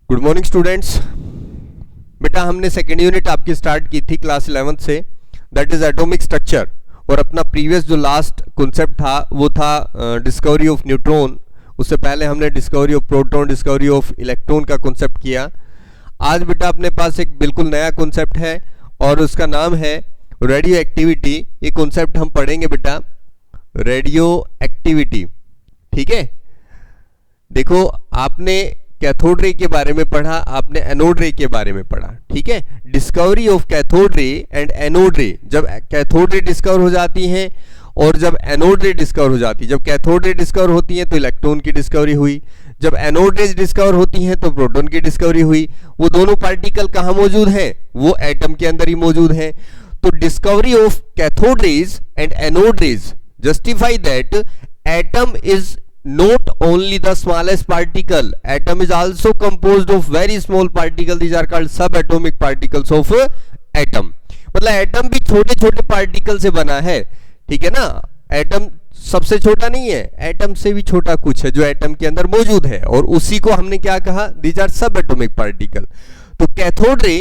Good morning students. बेटा हमने second unit आपकी स्टार्ट की थी क्लास 11th से, दैट इज एटॉमिक स्ट्रक्चर। और अपना प्रीवियस जो लास्ट कॉन्सेप्ट था वो था डिस्कवरी ऑफ न्यूट्रॉन। उससे पहले हमने discovery of proton, discovery of electron का कॉन्सेप्ट किया। आज बेटा अपने पास एक बिल्कुल नया कॉन्सेप्ट है और उसका नाम है रेडियो एक्टिविटी। ये कॉन्सेप्ट हम पढ़ेंगे बेटा, रेडियो एक्टिविटी। ठीक है, देखो आपने कैथोड रे के बारे में पढ़ा, आपने एनोड रे के बारे में पढ़ा। ठीक है, discovery of cathode ray and anode रे। जब कैथोड रे डिस्कवर हो जाती हैं और जब एनोड रे डिस्कवर हो जाती है, जब कैथोड रे डिस्कवर होती हैं तो इलेक्ट्रॉन की डिस्कवरी हुई, जब एनोड रेज डिस्कवर होती हैं तो प्रोटॉन की डिस्कवरी हुई। वो दोनों पार्टिकल कहाँ मौजूद हैं? वो एटम के अंदर ही मौजूद हैं। तो discovery of cathode rays and anode rays justify that atom is not only the smallest particle, atom is also composed of very small particle, these are called subatomic particles of atom। मतलब atom भी छोटे छोटे particle से बना है। ठीक है ना, एटम सबसे छोटा नहीं है, एटम से भी छोटा कुछ है जो एटम के अंदर मौजूद है और उसी को हमने क्या कहा, दीज आर सबएटॉमिक पार्टिकल। तो कैथोड रे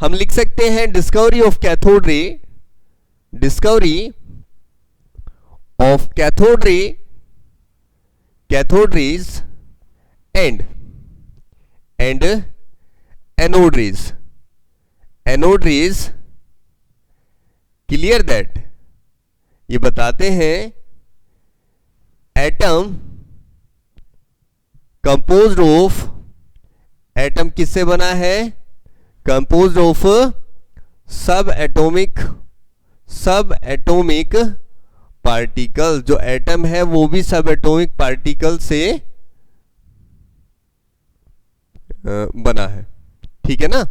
हम लिख सकते हैं discovery of cathode ray, discovery of cathode rays and anode rays, clear that ये बताते हैं एटम कंपोज्ड ऑफ, एटम किससे बना है? कंपोज्ड ऑफ सब एटॉमिक पार्टिकल। जो एटम है वो भी सब एटॉमिक पार्टिकल से बना है। ठीक है ना,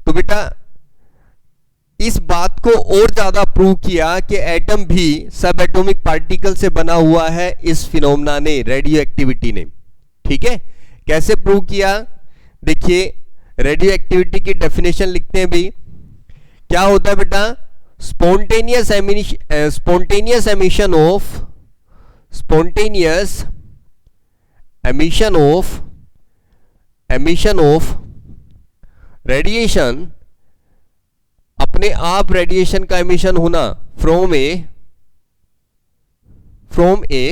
तो बेटा इस बात को और ज्यादा प्रूव किया कि एटम भी सब एटॉमिक पार्टिकल से बना हुआ है इस फिनोमेना ने, रेडियो एक्टिविटी ने। ठीक है, कैसे प्रूव किया? देखिए रेडियो एक्टिविटी की डेफिनेशन लिखते हैं भी। क्या होता है बेटा? spontaneous emission of radiation, अपने आप रेडिएशन का एमिशन होना फ्रॉम ए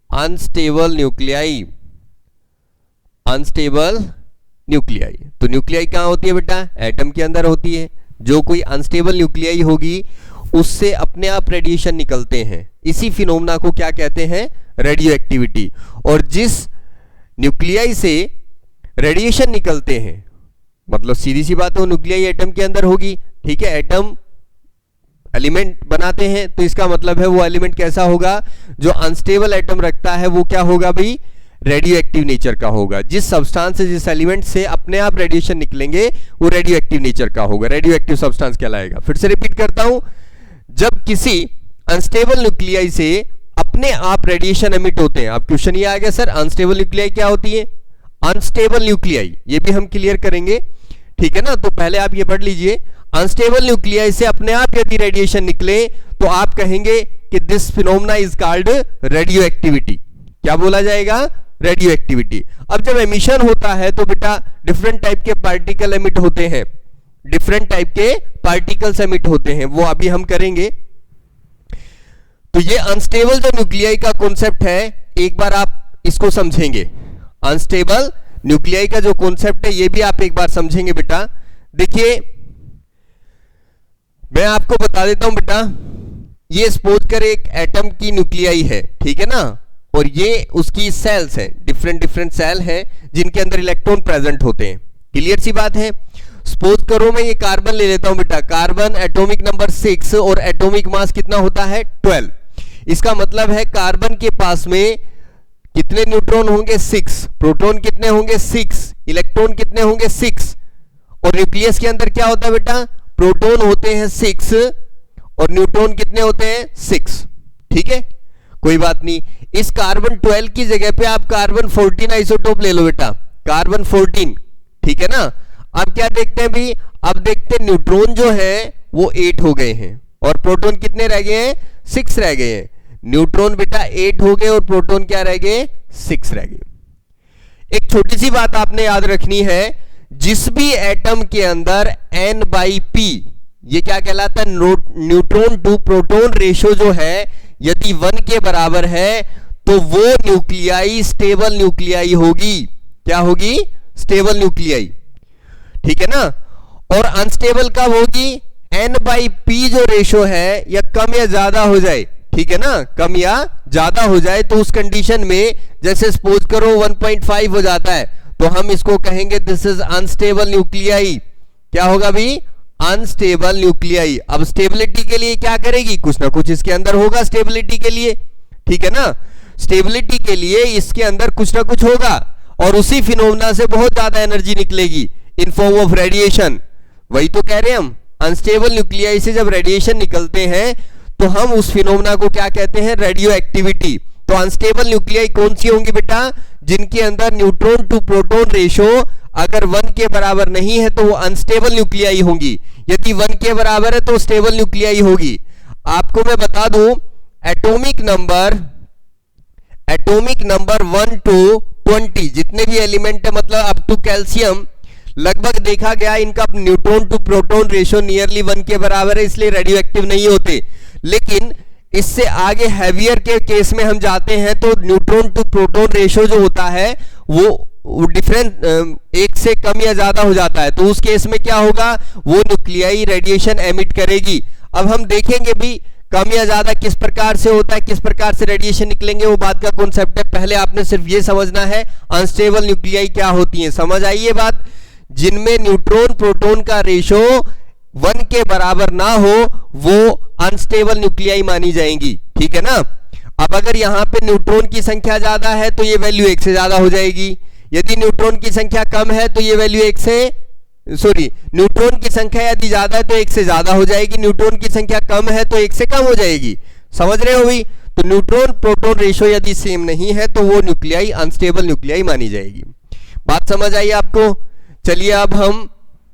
अनस्टेबल न्यूक्लियाई। तो न्यूक्लियाई कहां होती है बेटा? एटम के अंदर होती है। जो कोई अनस्टेबल न्यूक्लियाई होगी उससे अपने आप रेडिएशन निकलते हैं। इसी फिनोमेना को क्या कहते हैं? Radio activity. और जिस न्यूक्लियाई से रेडिएशन निकलते हैं, मतलब सीधी सी बात है वो न्यूक्लियाई एटम के अंदर होगी। ठीक है, एटम एलिमेंट बनाते हैं तो इसका मतलब है वो एलिमेंट कैसा होगा? जो अनस्टेबल एटम रखता है वो क्या होगा भाई? रेडियो एक्टिव नेचर का होगा। जिस सब्सटेंस से, जिस एलिमेंट से अपने आप रेडिएशन निकलेंगे वो रेडियो एक्टिव नेचर का होगा, रेडियो एक्टिव सब्सटेंस कहलाएगा। फिर से रिपीट करता हूं, जब किसी अनस्टेबल न्यूक्लियाई से अपने आप रेडिएशन एमिट होते हैं। अब क्वेश्चन ये आ गया सर अनस्टेबल न्यूक्लियाई क्या होती है? अनस्टेबल न्यूक्लियाई, ये भी हम क्लियर करेंगे। ठीक है ना, तो पहले आप ये पढ़ लीजिए, अनस्टेबल न्यूक्लियाई से अपने आप यदि रेडिएशन निकले तो आप कहेंगे कि this phenomena is called radio activity. क्या बोला जाएगा? Radio activity. अब जब एमिशन होता है तो बेटा डिफरेंट टाइप के पार्टिकल एमिट होते हैं, डिफरेंट टाइप के पार्टिकल्स एमिट होते हैं, वो अभी हम करेंगे। तो ये अनस्टेबल जो न्यूक्लियाई का कॉन्सेप्ट है, एक बार आप इसको समझेंगे। अनस्टेबल न्यूक्लियाई का जो कॉन्सेप्ट है ये भी आप एक बार समझेंगे बेटा। देखिए मैं आपको बता देता हूं बेटा, ये सपोज कर एक एटम की न्यूक्लियाई है। ठीक है ना, और ये उसकी सेल्स हैं, डिफरेंट सेल हैं जिनके अंदर इलेक्ट्रॉन प्रेजेंट होते हैं। क्लियर सी बात है। सपोज करो मैं ये कार्बन ले लेता हूं बेटा, कार्बन एटॉमिक नंबर 6 और एटॉमिक मास कितना होता है? 12। इसका मतलब है कार्बन के पास में कितने न्यूट्रॉन होंगे? 6। प्रोटॉन कितने होंगे? 6। इलेक्ट्रॉन कितने होंगे? 6। और न्यूक्लियस के अंदर क्या होता है बेटा? प्रोटॉन होते हैं 6 और न्यूट्रॉन कितने होते हैं? 6। ठीक है, कोई बात नहीं। इस कार्बन 12 की जगह पे आप कार्बन 14 आइसोटोप ले लो बेटा, कार्बन 14। ठीक है ना, अब क्या देखते हैं भी? अब देखते हैं न्यूट्रॉन जो है वो 8 हो गए हैं और प्रोटॉन कितने रह गए हैं? 6 रह गए हैं। न्यूट्रॉन बेटा 8 हो गए और प्रोटॉन क्या रह गए? 6 रह गए। एक छोटी सी बात आपने याद रखनी है, जिस भी एटम के अंदर N/P, ये क्या कहलाता है, न्यूट्रॉन टू प्रोटॉन रेशो जो है, यदि 1 के बराबर है तो वो न्यूक्लियाई स्टेबल न्यूक्लियाई होगी। क्या होगी? Stable nuclei. ठीक है ना। और अनस्टेबल कब होगी? N/P जो रेशो है या कम या ज्यादा हो जाए। ठीक है ना, कम या ज्यादा हो जाए तो उस कंडीशन में, जैसे सपोज करो 1.5 हो जाता है, तो हम इसको कहेंगे दिस इज अनस्टेबल न्यूक्लियाई। क्या होगा भी? Unstable nuclei. अब स्टेबिलिटी के लिए क्या करेगी? कुछ ना कुछ इसके अंदर होगा स्टेबिलिटी के लिए। ठीक है ना, स्टेबिलिटी के लिए इसके अंदर कुछ ना कुछ होगा, और उसी फिनोमेना से बहुत ज्यादा एनर्जी निकलेगी इन फॉर्म ऑफ रेडिएशन। वही तो कह रहे हैं हम, अनस्टेबल न्यूक्लियाई से जब रेडिएशन निकलते हैं तो हम उस फिनोमेना को क्या कहते हैं? Radio activity. तो अनस्टेबल न्यूक्लियाई कौन सी होंगी बेटा? जिनके अंदर न्यूट्रॉन टू प्रोटॉन रेशो अगर 1 के बराबर नहीं है तो वो अनस्टेबल न्यूक्लियाई होंगी, यदि 1 के बराबर है तो स्टेबल न्यूक्लियाई होगी। आपको मैं बता दूं, एटॉमिक नंबर 1 to 20 जितने भी एलिमेंट है, मतलब अप टू कैल्शियम, लगभग देखा गया इनका neutron to proton ratio nearly 1 के बराबर है, इसलिए रेडियो एक्टिव नहीं होते। लेकिन इससे आगे हैवियर के केस में हम जाते हैं तो न्यूट्रॉन टू प्रोटॉन रेशो जो होता है वो डिफरेंट 1 से कम या ज्यादा हो जाता है, तो उस केस में क्या होगा? वो न्यूक्लियाई रेडिएशन एमिट करेगी। अब हम देखेंगे भी कम या ज्यादा किस प्रकार से होता है, किस प्रकार से रेडिएशन निकलेंगे, वो बात का कॉन्सेप्ट है। पहले आपने सिर्फ ये समझना है अनस्टेबल न्यूक्लियाई क्या होती है। समझ आई ये बात? जिनमें न्यूट्रॉन प्रोटॉन का रेशो 1 के बराबर ना हो वो अनस्टेबल न्यूक्लियाई मानी जाएंगी। ठीक है ना। अब अगर यहां पे न्यूट्रॉन की संख्या ज्यादा है तो ये वैल्यू 1 से ज्यादा हो जाएगी, यदि न्यूट्रॉन की संख्या कम है तो ये वैल्यू न्यूट्रॉन की संख्या यदि ज्यादा है तो 1 से ज्यादा हो जाएगी, न्यूट्रॉन की संख्या कम है तो 1 से कम हो जाएगी। समझ रहे हो भाई? तो न्यूट्रॉन प्रोटॉन रेशो यदि सेम नहीं है तो वो न्यूक्लियाई अनस्टेबल न्यूक्लियाई मानी जाएगी। बात समझ आई आपको? चलिए अब हम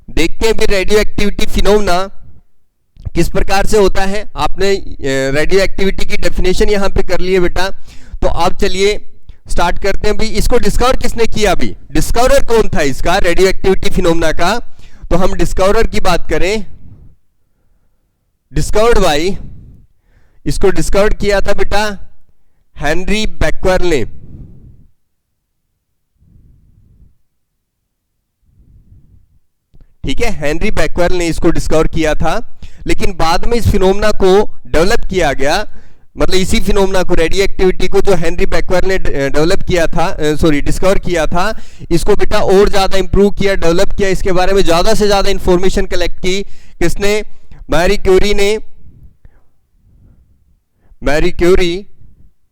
देखते हैं भी रेडियो एक्टिविटी फिनोमेना किस प्रकार से होता है। आपने रेडियो एक्टिविटी की डेफिनेशन यहां पे कर ली है बेटा, तो आप चलिए स्टार्ट करते हैं। भी इसको डिस्कवर किसने किया? अभी डिस्कवरर कौन था इसका, रेडियो एक्टिविटी फिनोमेना का? तो हम डिस्कवरर की बात करें, डिस्कवर्ड बाय, इसको डिस्कवर किया था बेटा हेनरी बैक्वेल ने। ठीक है, हेनरी बैक्वेल ने इसको डिस्कवर किया था, लेकिन बाद में इस फिनोमेना को डेवलप किया गया, मतलब इसी फिनोमेना को, रेडियो एक्टिविटी को जो हेनरी बैक्वेल ने डेवलप किया था, डिस्कवर किया था, इसको बेटा और ज्यादा इंप्रूव किया, डेवलप किया, इसके बारे में ज्यादा से ज्यादा इंफॉर्मेशन कलेक्ट की। किसने? मैरी क्यूरी ने। मैरी क्यूरी,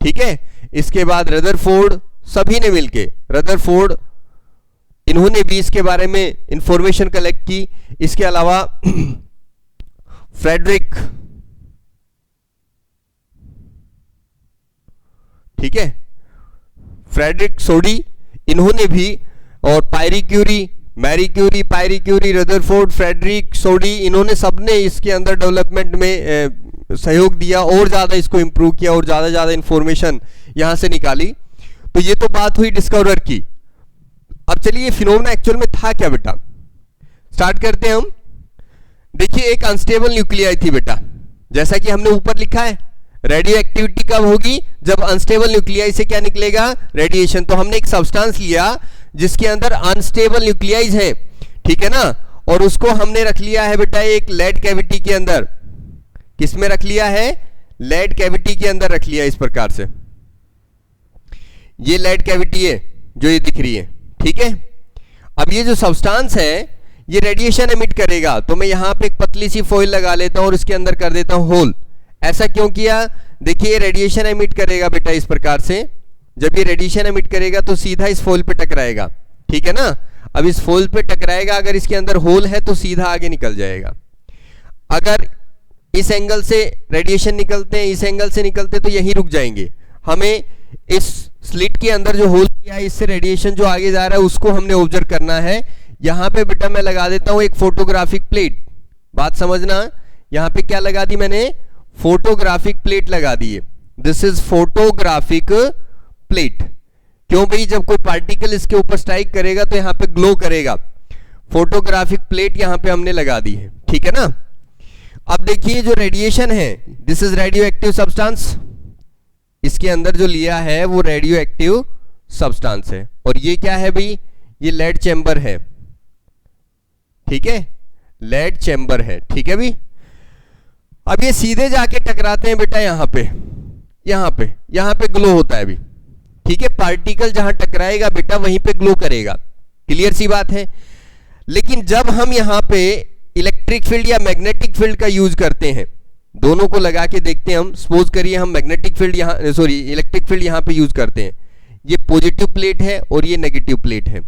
ठीक है। इसके बाद रदरफोर्ड, सभी ने मिलके, रदरफोर्ड, इन्होंने भी इसके बारे में इंफॉर्मेशन कलेक्ट की। इसके अलावा फ्रेडरिक, ठीक है, फ्रेडरिक सोडी, इन्होंने भी, और पायरी क्यूरी, मैरी क्यूरी, पायरी क्यूरी, रदरफोर्ड, फ्रेडरिक सोडी, इन्होंने सबने इसके अंदर डेवलपमेंट में सहयोग दिया और ज्यादा इसको इंप्रूव किया और ज्यादा इंफॉर्मेशन यहां से निकाली। तो ये तो बात हुई डिस्कवरर की। अब चलिए फिनोमेना एक्चुअल में था क्या बेटा, स्टार्ट करते हैं हम। देखिए एक अनस्टेबल न्यूक्लियाई थी बेटा, जैसा कि हमने ऊपर लिखा है। रेडियो एक्टिविटी कब होगी? जब अनस्टेबल न्यूक्लियाई से क्या निकलेगा? रेडिएशन। तो हमने एक सब्सटेंस लिया जिसके अंदर अनस्टेबल न्यूक्लियाइज है, ठीक है ना, और उसको हमने रख लिया है बेटा एक लेड कैविटी के अंदर। किसमें रख लिया है? लेड कैविटी के अंदर रख लिया इस प्रकार से। ये लेड कैविटी है जो ये दिख रही है, ठीक है। अब ये जो सब्सटेंस है ये रेडिएशन एमिट करेगा, तो मैं यहां पे एक पतली सी फॉइल लगा लेता हूं और इसके अंदर कर देता हूं होल। ऐसा क्यों किया? देखिए रेडिएशन एमिट करेगा बेटा इस प्रकार से। जब ये रेडिएशन एमिट करेगा तो सीधा इस फॉइल पे टकराएगा, ठीक है ना। अब इस फॉइल पे टकराएगा, अगर इसके अंदर होल है तो सीधा आगे निकल जाएगा। अगर इस एंगल से रेडिएशन निकलते हैं, इस एंगल से निकलते तो यहीं रुक जाएंगे। हमें इस स्लिट के अंदर जो होल किया है इससे रेडिएशन जो आगे जा रहा है उसको हमने ऑब्जर्व करना है। यहां पे बेटा मैं लगा देता हूं एक फोटोग्राफिक प्लेट। बात समझना, यहां पे क्या लगा दी मैंने? फोटोग्राफिक प्लेट लगा दी है। This is photographic plate. क्यों भाई? जब कोई पार्टिकल इसके ऊपर स्ट्राइक करेगा तो यहां पे ग्लो करेगा। फोटोग्राफिक प्लेट यहां पे हमने लगा दी है, ठीक है ना। अब देखिए जो रेडिएशन है, this is radio active substance, इसके अंदर जो लिया है वो रेडियो एक्टिव सब्सटेंस है। और ये क्या है भाई? ये लेड चैम्बर है, ठीक है, लेड चैम्बर है, ठीक है भाई। अब ये सीधे जाके टकराते हैं बेटा यहां पे, यहां पे ग्लो होता है अभी, ठीक है। पार्टिकल जहां टकराएगा बेटा वहीं पे ग्लो करेगा, क्लियर सी बात है। लेकिन जब हम यहां पे इलेक्ट्रिक फील्ड या मैग्नेटिक फील्ड का यूज करते हैं, दोनों को लगा के देखते हैं हम, सपोज करिए हम मैग्नेटिक फील्ड यहां, सॉरी इलेक्ट्रिक फील्ड यहां पे यूज करते हैं। ये पॉजिटिव प्लेट है और ये नेगेटिव प्लेट है,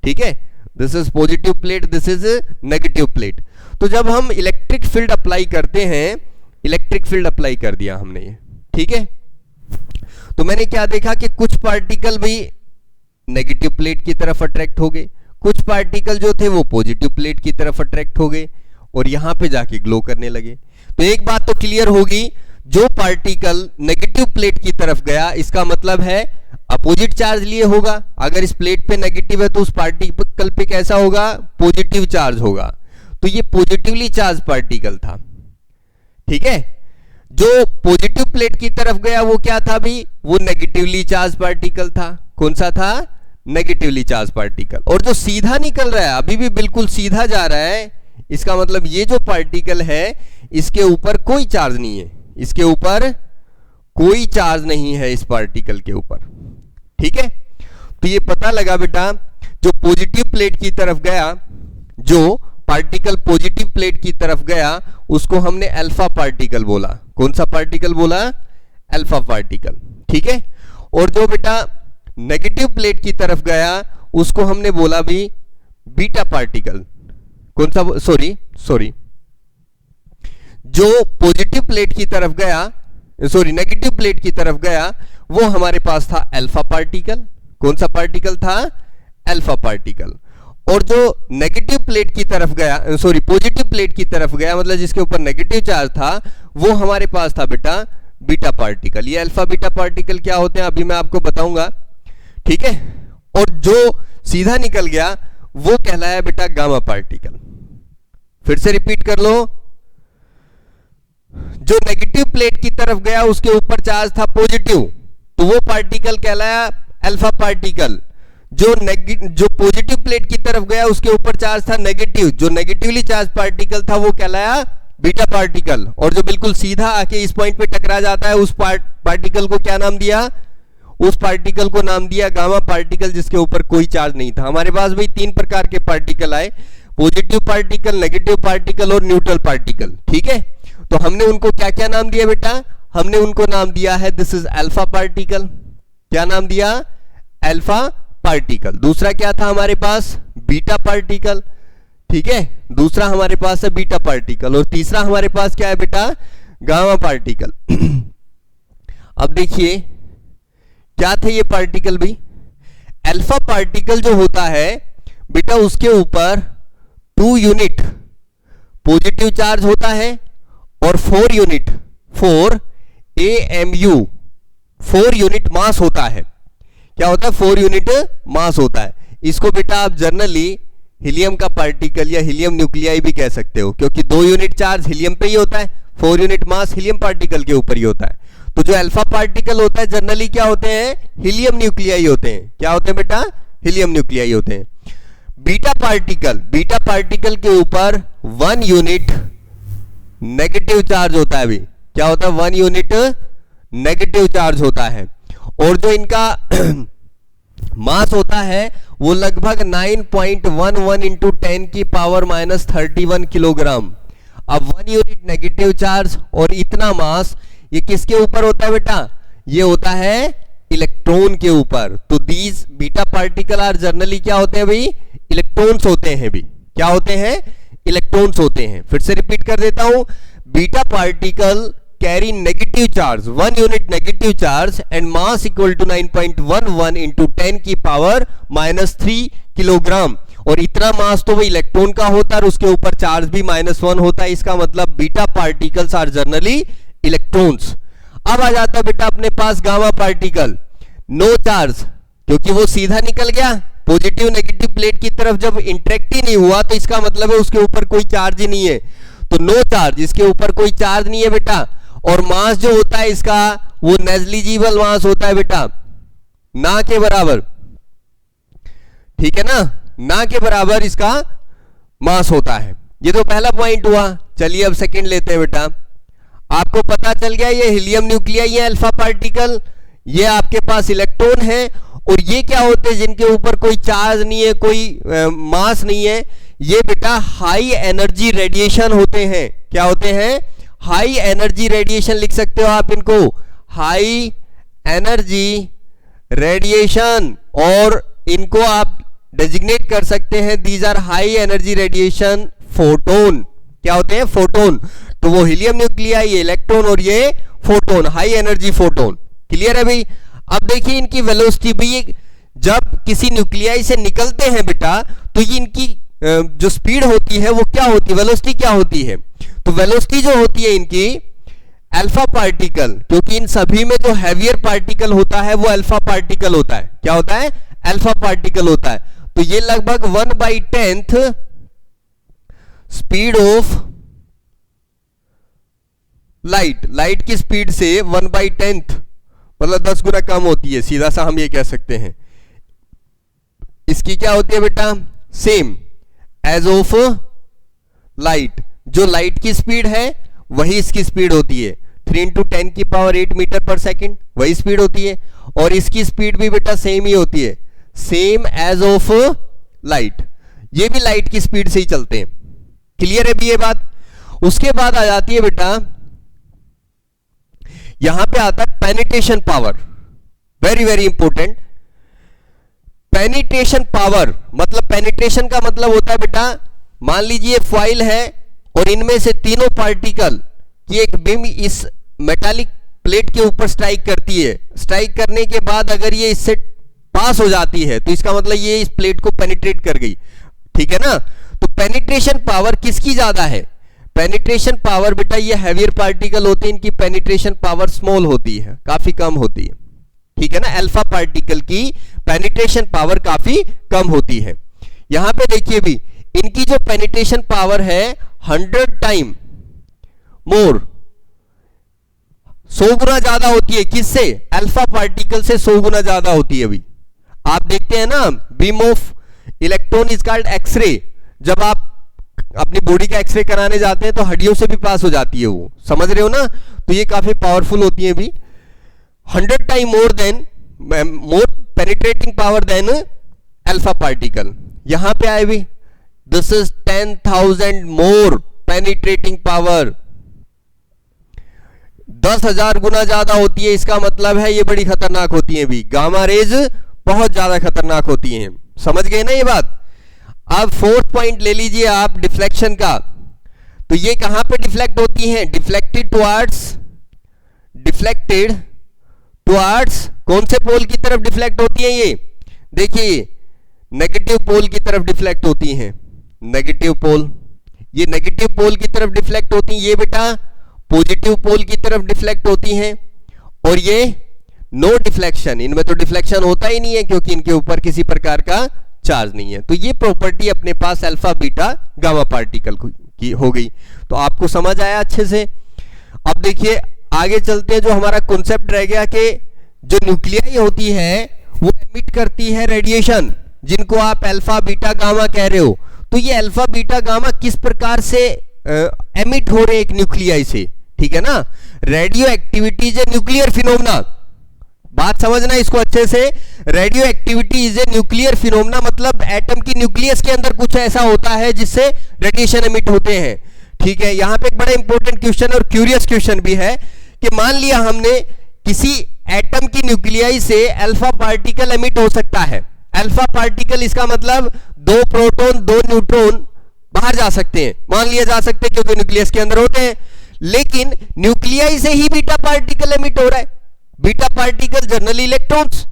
ठीक है। This is positive plate, this is negative plate. तो जब हम इलेक्ट्रिक फील्ड अप्लाई करते हैं, इलेक्ट्रिक फील्ड अप्लाई कर दिया हमने ये, ठीक है। तो मैंने क्या देखा कि कुछ पार्टिकल भी नेगेटिव प्लेट की तरफ अट्रैक्ट हो गए, कुछ पार्टिकल जो थे वो पॉजिटिव प्लेट की तरफ अट्रैक्ट हो गए और यहां पे जाके ग्लो करने लगे। तो एक बात तो क्लियर होगी, जो पार्टिकल नेगेटिव प्लेट की तरफ गया इसका मतलब है अपोजिट चार्ज लिए होगा। अगर इस प्लेट पे नेगेटिव है तो उस पार्टिकल पे कैसा होगा? पॉजिटिव चार्ज होगा। तो ये पॉजिटिवली चार्ज पार्टिकल था, ठीक है। जो पॉजिटिव प्लेट की तरफ गया वो क्या था भी? वो नेगेटिवली चार्ज पार्टिकल था। कौन सा था? Negatively charge particle. और जो सीधा निकल रहा है, अभी भी बिल्कुल सीधा जा रहा है, इसका मतलब ये जो पार्टिकल है इसके ऊपर कोई चार्ज नहीं है, इसके ऊपर कोई चार्ज नहीं है इस पार्टिकल के ऊपर, ठीक है। तो ये पता लगा बेटा, जो पॉजिटिव प्लेट की तरफ गया, जो पार्टिकल पॉजिटिव प्लेट की तरफ गया उसको हमने अल्फा पार्टिकल बोला। कौन सा पार्टिकल बोला? अल्फा पार्टिकल, ठीक है। और जो बेटा नेगेटिव प्लेट की तरफ गया उसको हमने बोला भी बीटा पार्टिकल। कौन सा? सॉरी जो पॉजिटिव प्लेट की तरफ गया, सॉरी नेगेटिव प्लेट की तरफ गया, वो हमारे पास था अल्फा पार्टिकल। कौन सा पार्टिकल था? Alpha particle. और जो नेगेटिव प्लेट की तरफ गया, सॉरी पॉजिटिव प्लेट की तरफ गया, मतलब जिसके ऊपर नेगेटिव चार्ज था, वो हमारे पास था बेटा बीटा पार्टिकल। ये अल्फा बीटा पार्टिकल क्या होते हैं अभी मैं आपको बताऊंगा, ठीक है। और जो सीधा निकल गया वो कहलाया बेटा गामा पार्टिकल। फिर से रिपीट कर लो, जो नेगेटिव प्लेट की तरफ गया उसके ऊपर चार्ज था पॉजिटिव, तो वो पार्टिकल कहलाया अल्फा पार्टिकल। जो पॉजिटिव प्लेट की तरफ गया उसके ऊपर चार्ज था नेगेटिव, जो नेगेटिवली चार्ज पार्टिकल था वो कहलाया बीटा पार्टिकल। और जो बिल्कुल सीधा आके इस पॉइंट पे टकरा जाता है उस पार्टिकल को क्या नाम दिया? उस पार्टिकल को नाम दिया गामा पार्टिकल, जिसके ऊपर कोई चार्ज नहीं था। हमारे पास भाई तीन प्रकार के पार्टिकल आए, पॉजिटिव पार्टिकल, नेगेटिव पार्टिकल और न्यूट्रल पार्टिकल, ठीक है। तो हमने उनको क्या क्या नाम दिया बेटा? हमने उनको नाम दिया है दिस इज अल्फा पार्टिकल। क्या नाम दिया? Alpha particle. दूसरा क्या था हमारे पास? बीटा पार्टिकल, ठीक है। दूसरा हमारे पास है बीटा पार्टिकल और तीसरा हमारे पास क्या है बेटा? Gamma particle. अब देखिए क्या थे ये पार्टिकल भी? अल्फा पार्टिकल जो होता है बेटा उसके ऊपर 2 यूनिट पॉजिटिव चार्ज होता है और 4 यूनिट 4 AMU 4 यूनिट मास होता है। क्या होता है? 4 यूनिट मास होता है। इसको बेटा आप जनरली हीलियम का पार्टिकल या हीलियम न्यूक्लियाई भी कह सकते हो, क्योंकि 2 यूनिट चार्ज हीलियम पे ही होता है, 4 यूनिट मास हीलियम पार्टिकल के ऊपर ही होता है। तो जो अल्फा पार्टिकल होता है जनरली क्या होते हैं? हीलियम न्यूक्लियाई होते हैं। क्या होते हैं बेटा? हीलियम न्यूक्लियाई होते हैं। बीटा पार्टिकल के ऊपर 1 यूनिट नेगेटिव चार्ज होता है। अभी क्या होता है? 1 यूनिट नेगेटिव चार्ज होता है। और जो इनका मास होता है वो लगभग 9.11 इंटू 10 की पावर -31 किलोग्राम। अब 1 यूनिट नेगेटिव चार्ज और इतना मास, ये किसके ऊपर होता है बेटा? ये होता है इलेक्ट्रॉन के ऊपर। तो these beta particle are generally क्या होते हैं भाई? इलेक्ट्रॉन्स होते हैं भी। क्या होते हैं? इलेक्ट्रॉन्स होते हैं। फिर से रिपीट कर देता हूं, beta particle carry negative charge 1 unit negative charge and mass equal to 9.11 into 10 की पावर -3 किलोग्राम। और इतना मास तो वो इलेक्ट्रॉन का होता है और उसके ऊपर चार्ज भी -1 होता है। इसका मतलब beta particles are generally electrons. अब आ जाता है बेटा अपने पास गामा पार्टिकल, नो चार्ज, क्योंकि वो सीधा निकल गया, पॉजिटिव नेगेटिव प्लेट की तरफ जब इंटरेक्ट ही नहीं हुआ तो इसका मतलब है उसके ऊपर कोई चार्ज ही नहीं है, तो नो चार्ज, इसके ऊपर कोई चार्ज नहीं है बेटा। और मास जो होता है इसका वो नेग्लिजिबल मास होता है बेटा, ना के बराबर, ठीक है ना, ना के बराबर इसका मास होता है। ये तो पहला पॉइंट हुआ। चलिए अब सेकंड लेते हैं बेटा। आपको पता चल गया ये हीलियम न्यूक्लियाई, ये अल्फा पार्टिकल, ये आपके पास इलेक्ट्रॉन है, और ये क्या होते हैं जिनके ऊपर कोई चार्ज नहीं है, कोई मास नहीं है, ये बेटा हाई एनर्जी रेडिएशन होते हैं। क्या होते हैं? हाई एनर्जी रेडिएशन, लिख सकते हो आप इनको, हाई एनर्जी रेडिएशन, और इनको आप डेजिग्नेट कर सकते हैं, these are high energy radiation photon. क्या होते हैं? फोटोन। तो वो हीलियम न्यूक्लियाई, ये इलेक्ट्रॉन और ये photon, high energy photon. Clear है भाई? अब देखिए इनकी वेलोसिटी भी, जब किसी न्यूक्लियाई से निकलते हैं बेटा तो ये इनकी जो स्पीड होती है वो क्या होती है, वेलोसिटी क्या होती है? तो वेलोसिटी जो होती है इनकी अल्फा पार्टिकल, क्योंकि इन सभी में जो हैवियर पार्टिकल होता है वो अल्फा पार्टिकल होता है। क्या होता है? अल्फा पार्टिकल होता है। तो ये लगभग 1/10 स्पीड ऑफ लाइट, लाइट की स्पीड से 1/10 मतलब 10 गुना कम होती है, सीधा सा हम ये कह सकते हैं। इसकी क्या होती है बेटा? सेम एज ऑफ लाइट, जो लाइट की स्पीड है वही इसकी स्पीड होती है, 3 × 10⁸ मीटर पर सेकेंड, वही स्पीड होती है। और इसकी स्पीड भी बेटा सेम ही होती है, सेम एज ऑफ लाइट, ये भी लाइट की स्पीड से ही चलते हैं। क्लियर है भी ये बात? उसके बाद आ जाती है बेटा, यहां पे आता है penetration power, very very important. Penetration power मतलब, पेनिट्रेशन का मतलब होता है बेटा, मान लीजिए फॉइल है और इनमें से तीनों पार्टिकल की एक बीम इस मेटालिक प्लेट के ऊपर स्ट्राइक करती है। स्ट्राइक करने के बाद अगर ये इससे पास हो जाती है तो इसका मतलब ये इस प्लेट को पेनिट्रेट कर गई, ठीक है ना। तो पेनिट्रेशन पावर किसकी ज्यादा है? पेनिट्रेशन पावर बेटा, ये हैवियर पार्टिकल होते हैं, इनकी पेनिट्रेशन पावर स्मॉल होती है, काफी कम होती है, ठीक है ना। अल्फा पार्टिकल की पेनिट्रेशन पावर काफी कम होती है। यहां पे देखिए भी, इनकी जो पेनिट्रेशन पावर है 100 टाइम मोर, 100 गुना ज्यादा होती है। किससे? अल्फा पार्टिकल से 100 गुना ज्यादा होती है। अभी आप देखते हैं ना, beam of electron is called X ray. जब आप अपनी बॉडी का एक्सरे कराने जाते हैं तो हड्डियों से भी पास हो जाती है वो, समझ रहे हो ना। तो ये काफी पावरफुल होती है भी, 100 time more penetrating power than alpha particle. यहां पे आए भी, this is 10,000 more penetrating power, 10,000 गुना ज्यादा होती है। इसका मतलब है ये बड़ी खतरनाक होती है भी, गामा रेज बहुत ज्यादा खतरनाक होती हैं। समझ गए ना ये बात? अब फोर्थ पॉइंट ले लीजिए आप डिफ्लेक्शन का। तो ये कहां पे डिफ्लेक्ट होती हैं? डिफ्लेक्टेड टुवर्ड्स कौन से पोल की तरफ डिफ्लेक्ट होती है? ये देखिए नेगेटिव पोल की तरफ डिफ्लेक्ट होती हैं, नेगेटिव पोल, ये नेगेटिव पोल की तरफ डिफ्लेक्ट होती हैं, ये बेटा पॉजिटिव पोल की तरफ डिफ्लेक्ट होती हैं। और ये नो डिफ्लेक्शन, इनमें तो डिफ्लेक्शन होता ही नहीं है क्योंकि इनके ऊपर किसी प्रकार का चार्ज नहीं है। तो ये प्रॉपर्टी अपने पास अल्फा बीटा गामा पार्टिकल की हो गई। तो आपको समझ आया अच्छे से? अब देखिए आगे चलते हैं। जो हमारा कॉन्सेप्ट रह गया कि जो न्यूक्लियाई होती है वो एमिट करती है रेडिएशन, जिनको आप अल्फा बीटा गामा कह रहे हो। तो ये अल्फा बीटा गामा किस प्रकार से एमिट हो रहे एक न्यूक्लियाई से, ठीक है ना। Radio activity is a nuclear phenomena, बात समझना इसको अच्छे से। Radio activity is a nuclear phenomena मतलब एटम की न्यूक्लियस के अंदर कुछ ऐसा होता है जिससे रेडिएशन एमिट होते हैं, ठीक है। यहां पे एक बड़ा इंपॉर्टेंट क्वेश्चन और क्यूरियस क्वेश्चन भी है कि मान लिया हमने किसी एटम की न्यूक्लियाई से अल्फा पार्टिकल एमिट हो सकता है। अल्फा पार्टिकल इसका मतलब 2 प्रोटॉन 2 न्यूट्रॉन बाहर जा सकते हैं, मान लिया जा सकते हैं क्योंकि न्यूक्लियस के अंदर होते हैं। लेकिन न्यूक्लियाई से ही बीटा पार्टिकल एमिट हो रहा है। बीटा पार्टिकल जनरली इलेक्ट्रॉन्स,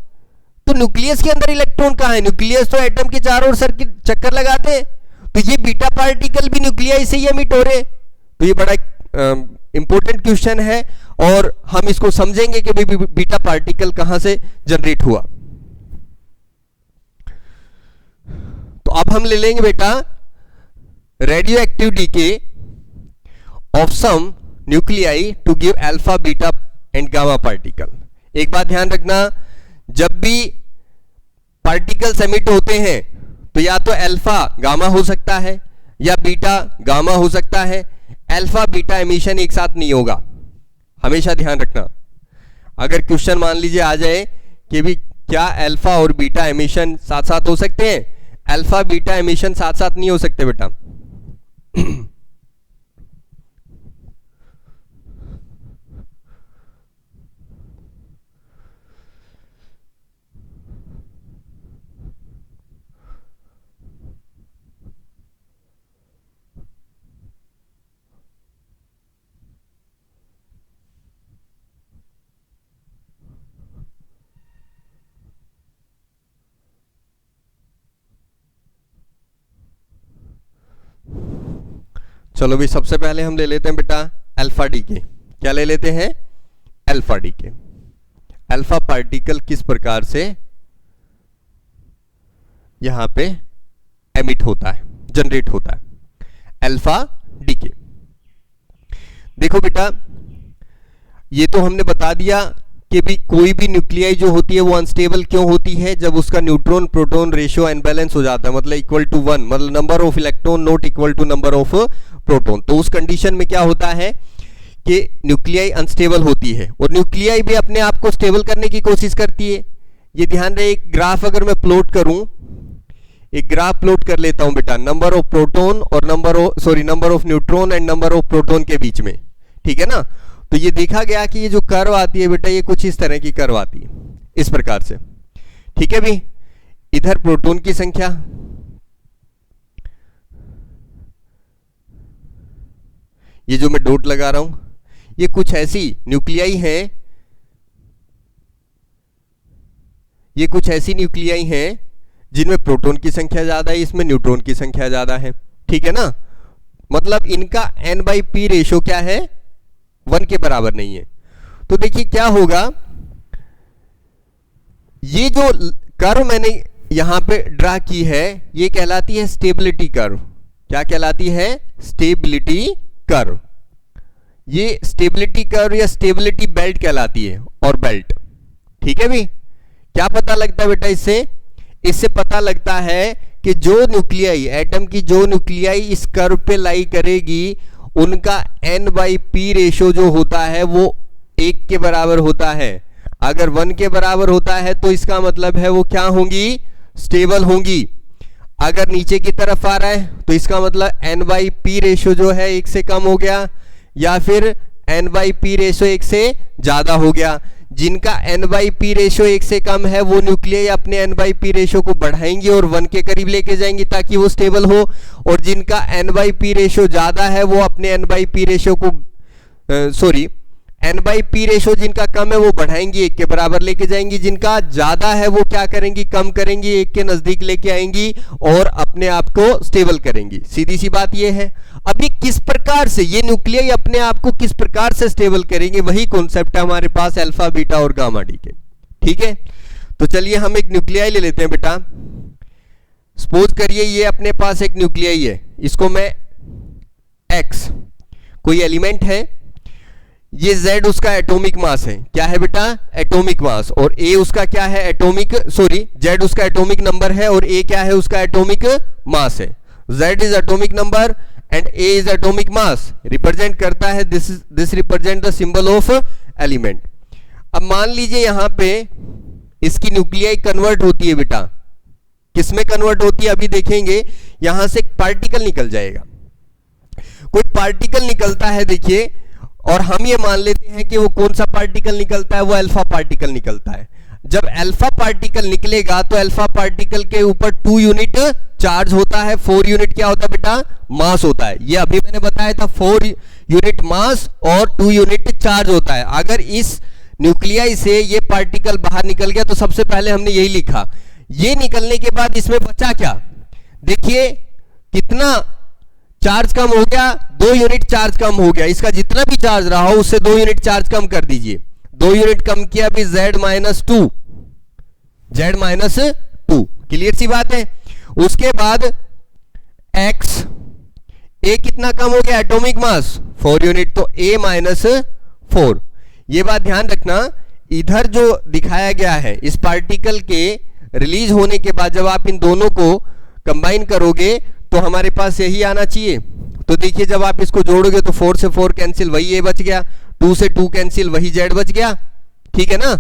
तो न्यूक्लियस के अंदर इलेक्ट्रॉन कहां है? न्यूक्लियस तो एटम के चारों ओर सर्किट चक्कर लगाते हैं, तो ये बीटा पार्टिकल भी न्यूक्लियाई से ही एमिट हो रहे हैं। तो ये बड़ा इंपॉर्टेंट क्वेश्चन है और हम इसको समझेंगे कि बीटा पार्टिकल कहां से जनरेट हुआ। तो अब हम ले लेंगे बेटा radioactive decay of some nuclei to give alpha beta and gamma particle. एक बात ध्यान रखना, जब भी पार्टिकल्स एमिट होते हैं तो या तो अल्फा गामा हो सकता है या बीटा गामा हो सकता है, अल्फा बीटा एमिशन एक साथ नहीं होगा, हमेशा ध्यान रखना। अगर क्वेश्चन मान लीजिए आ जाए कि भी क्या अल्फा और बीटा एमिशन साथ साथ हो सकते हैं, अल्फा बीटा एमिशन साथ साथ नहीं हो सकते बेटा। चलो भी सबसे पहले हम ले लेते हैं बेटा अल्फा डीके। क्या ले लेते हैं? Alpha decay. अल्फा पार्टिकल किस प्रकार से यहां पे एमिट होता है, जनरेट होता है, अल्फा डीके। देखो बेटा ये तो हमने बता दिया कि भी कोई भी न्यूक्लियाई जो होती है वो अनस्टेबल क्यों होती है, जब उसका न्यूट्रॉन प्रोटॉन रेशियो अनबैलेंस हो जाता है, मतलब इक्वल टू 1, मतलब number of electron not equal to number of proton. तो उस कंडीशन में क्या होता है कि न्यूक्लियाई अनस्टेबल होती है और न्यूक्लियाई भी अपने आप को स्टेबल करने की कोशिश करती है। ये ध्यान रहे, एक ग्राफ अगर मैं प्लॉट करूं, एक ग्राफ प्लॉट कर लेता हूं बेटा, नंबर ऑफ प्रोटॉन और number of neutron and number of proton के बीच में, ठीक है ना। तो ये देखा गया कि ये जो कर्व आती है बेटा, ये कुछ इस तरह की कर्व आती है, इस प्रकार से, ठीक है भी। इधर प्रोटॉन की संख्या, ये जो मैं डॉट लगा रहा हूं, ये कुछ ऐसी न्यूक्लियाई है, ये कुछ ऐसी न्यूक्लियाई हैं जिनमें प्रोटॉन की संख्या ज्यादा है, इसमें न्यूट्रॉन की संख्या ज्यादा है, ठीक है ना। मतलब इनका n/p रेशो क्या है, 1 के बराबर नहीं है। तो देखिए क्या होगा, ये जो कर्व मैंने यहां पे ड्रा की है ये कहलाती है स्टेबिलिटी कर्व। क्या कहलाती है? Stability curve. ये स्टेबिलिटी कर्व या स्टेबिलिटी बेल्ट कहलाती है, और बेल्ट, ठीक है भी। क्या पता लगता है बेटा इससे? इससे पता लगता है कि जो न्यूक्लियाई, एटम की जो न्यूक्लियाई इस कर्व पे लाई करेगी, उनका n/p रेशो जो होता है वो 1 के बराबर होता है। अगर 1 के बराबर होता है तो इसका मतलब है वो क्या होंगी, स्टेबल होंगी। अगर नीचे की तरफ आ रहा है तो इसका मतलब n/p रेशो जो है 1 से कम हो गया, या फिर n/p रेशो 1 से ज्यादा हो गया। जिनका n/p रेशो 1 से कम है वो न्यूक्लियाई अपने n/p रेशो को बढ़ाएंगे और 1 के करीब लेके जाएंगे ताकि वो स्टेबल हो, और जिनका n/p रेशो ज्यादा है वो अपने n/p रेशो को n/p रेशो जिनका कम है वो बढ़ाएंगी, 1 के बराबर लेके जाएंगी। जिनका ज्यादा है वो क्या करेंगी, कम करेंगी, 1 के नजदीक लेके आएंगी और अपने आप को स्टेबल करेंगी। सीधी सी बात ये है। अभी किस प्रकार से ये न्यूक्लियाई अपने आप को किस प्रकार से स्टेबल करेंगे, वही कॉन्सेप्ट है हमारे पास अल्फा बीटा और गामा डी के, ठीक है। तो चलिए हम एक न्यूक्लियाई ले लेते हैं बेटा। सपोज करिए ये अपने पास एक न्यूक्लियाई है, इसको मैं x, कोई एलिमेंट है, ये Z उसका एटॉमिक मास है। क्या है बेटा? Atomic mass. और A उसका क्या है, Z उसका एटॉमिक नंबर है और A क्या है, उसका एटॉमिक मास है। Z is atomic number and A is atomic mass. Represent करता है, this represent the symbol of element. अब मान लीजिए यहां पे इसकी न्यूक्लियाई कन्वर्ट होती है बेटा, किसमें कन्वर्ट होती है अभी देखेंगे। यहां से एक पार्टिकल निकल जाएगा, कोई पार्टिकल निकलता है देखिए, और हम ये मान लेते हैं कि वो कौन सा पार्टिकल निकलता है, वो अल्फा पार्टिकल निकलता है। जब अल्फा पार्टिकल निकलेगा तो अल्फा पार्टिकल के ऊपर 2 यूनिट चार्ज होता है, 4 यूनिट क्या होता है बेटा, मास होता है। ये अभी मैंने बताया था, 4 यूनिट मास और 2 यूनिट चार्ज होता है। अगर इस न्यूक्लियाई से ये पार्टिकल बाहर निकल गया तो सबसे पहले हमने यही लिखा। ये निकलने के बाद इसमें बचा क्या, देखिए कितना चार्ज कम हो गया, 2 यूनिट चार्ज कम हो गया। इसका जितना भी चार्ज रहा हो उससे 2 यूनिट चार्ज कम कर दीजिए। 2 यूनिट कम किया भी Z-2, Z-2, क्लियर सी बात है। उसके बाद x, a कितना कम हो गया एटॉमिक मास 4 यूनिट, तो a माइनस 4। ये बात ध्यान रखना, इधर जो दिखाया गया है इस पार्टिकल के रिलीज होने के बाद जब आप इन दोनों को कंबाइन करोगे तो हमारे पास यही आना चाहिए। तो देखिए जब आप इसको जोड़ोगे तो 4 से 4 कैंसिल, वही a बच गया, 2 से 2 कैंसिल, वही z बच गया, ठीक है ना।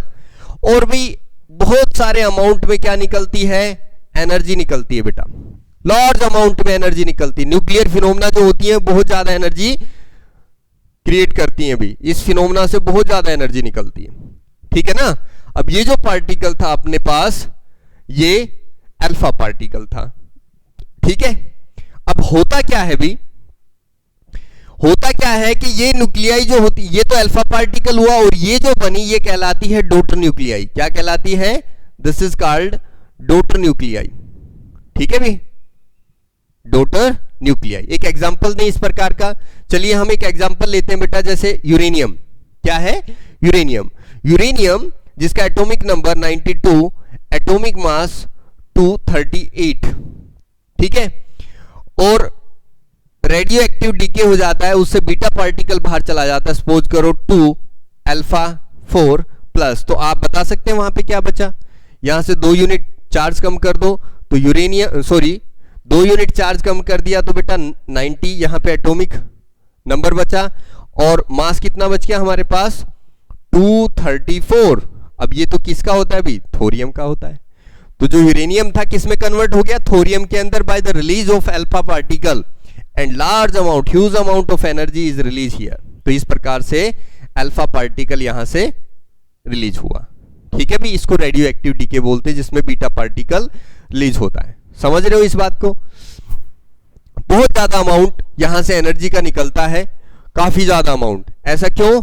और भी बहुत सारे अमाउंट में क्या निकलती है, एनर्जी निकलती है बेटा, लार्ज अमाउंट में एनर्जी निकलती है। न्यूक्लियर फिनोमेना जो होती है बहुत ज्यादा एनर्जी क्रिएट करती है, भी इस फिनोमेना से बहुत ज्यादा एनर्जी निकलती है, ठीक है ना। अब ये जो पार्टिकल था अपने पास ये अल्फा पार्टिकल था, ठीक है। अब होता क्या है भी, होता क्या है कि ये न्यूक्लियाई जो होती, ये तो अल्फा पार्टिकल हुआ और ये जो बनी ये कहलाती है डॉटर न्यूक्लियाई। क्या कहलाती है, this is called daughter nuclei, ठीक है भी, डॉटर न्यूक्लियाई। एक एग्जांपल दें इस प्रकार का, चलिए हम एक एग्जांपल लेते हैं बेटा, जैसे यूरेनियम। क्या है, यूरेनियम। यूरेनियम जिसका एटॉमिक नंबर 92, एटॉमिक मास 238, ठीक है, और रेडियो एक्टिव डीके हो जाता है, उससे बीटा पार्टिकल बाहर चला जाता है, सपोज करो 2 अल्फा 4 प्लस। तो आप बता सकते हैं वहां पे क्या बचा, यहां से 2 यूनिट चार्ज कम कर दो तो यूरेनियम, सॉरी 2 यूनिट चार्ज कम कर दिया तो बेटा 90 यहां पे एटॉमिक नंबर बचा, और मास कितना बच गया हमारे पास 234। अब ये तो किसका होता है भी, थोरियम का होता है। तो जो यूरेनियम था किस में कन्वर्ट हो गया, थोरियम के अंदर, by the release of alpha particle and large amount, huge amount of energy is release here. तो इस प्रकार से अल्फा पार्टिकल यहां से रिलीज हुआ, ठीक है भी। इसको रेडियो एक्टिव डीके बोलते हैं जिसमें बीटा पार्टिकल रिलीज होता है। समझ रहे हो इस बात को, बहुत ज्यादा अमाउंट यहां से एनर्जी का निकलता है, काफी ज्यादा अमाउंट। ऐसा क्यों,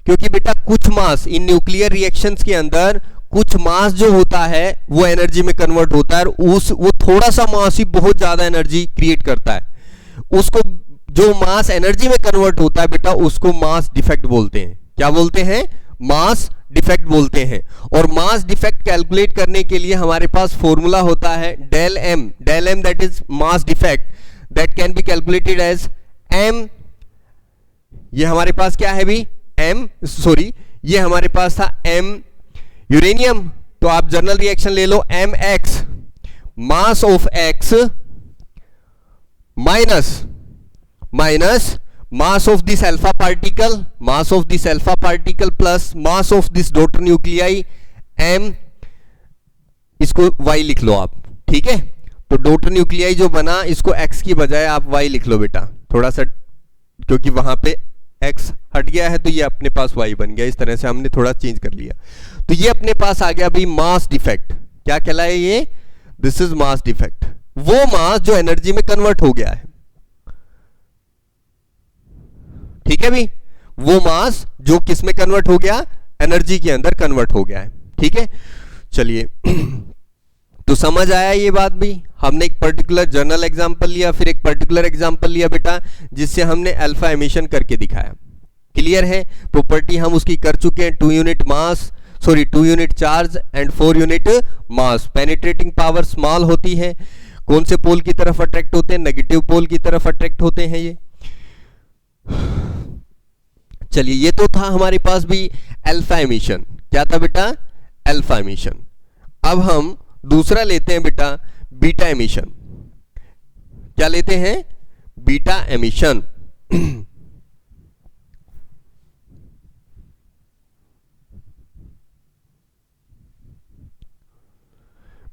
क्योंकि बेटा कुछ मास इन न्यूक्लियर रिएक्शंस के अंदर, कुछ मास जो होता है वो एनर्जी में कन्वर्ट होता है, और वो थोड़ा सा मास ही बहुत ज्यादा एनर्जी क्रिएट करता है। उसको जो मास एनर्जी में कन्वर्ट होता है बेटा उसको मास डिफेक्ट बोलते हैं। क्या बोलते हैं, मास डिफेक्ट बोलते हैं। और मास डिफेक्ट कैलकुलेट करने के लिए हमारे पास फॉर्मूला होता है del M, that is mass defect, that can be calculated as M. ये हमारे पास क्या है भी, एम, सॉरी ये हमारे पास था एम यूरेनियम, तो आप जनरल रिएक्शन ले लो, M X mass of X minus mass of this alpha particle, mass of this alpha particle plus mass of this daughter nuclei M, इसको y लिख लो आप, ठीक है। तो डॉटर न्यूक्लियाई जो बना इसको x की बजाय आप y लिख लो बेटा, थोड़ा सा, क्योंकि वहां पे x हट गया है तो ये अपने पास y बन गया, इस तरह से हमने थोड़ा चेंज कर लिया। तो ये अपने पास आ गया भाई मास डिफेक्ट। क्या कहलाए ये, दिस इज मास डिफेक्ट, वो मास जो एनर्जी में कन्वर्ट हो गया है, ठीक है भी, वो मास जो किस में कन्वर्ट हो गया, एनर्जी के अंदर कन्वर्ट हो गया है, ठीक है। चलिए तो समझ आया ये बात भी। हमने एक पर्टिकुलर जर्नल एग्जांपल लिया, फिर एक पर्टिकुलर एग्जांपल लिया बेटा जिससे हमने अल्फा एमिशन करके दिखाया। क्लियर है, प्रॉपर्टी हम उसकी कर चुके हैं, 2 unit mass, sorry 2 unit charge and 4 unit mass. Penetrating power small होती है, कौन से पोल की तरफ अट्रैक्ट होते हैं, नेगेटिव पोल की तरफ अट्रैक्ट होते हैं ये। चलिए ये तो था हमारे पास भी अल्फा एमिशन। क्या था बेटा, अल्फा एमिशन। अब हम दूसरा लेते हैं बेटा बीटा एमिशन। क्या लेते हैं, बीटा एमिशन।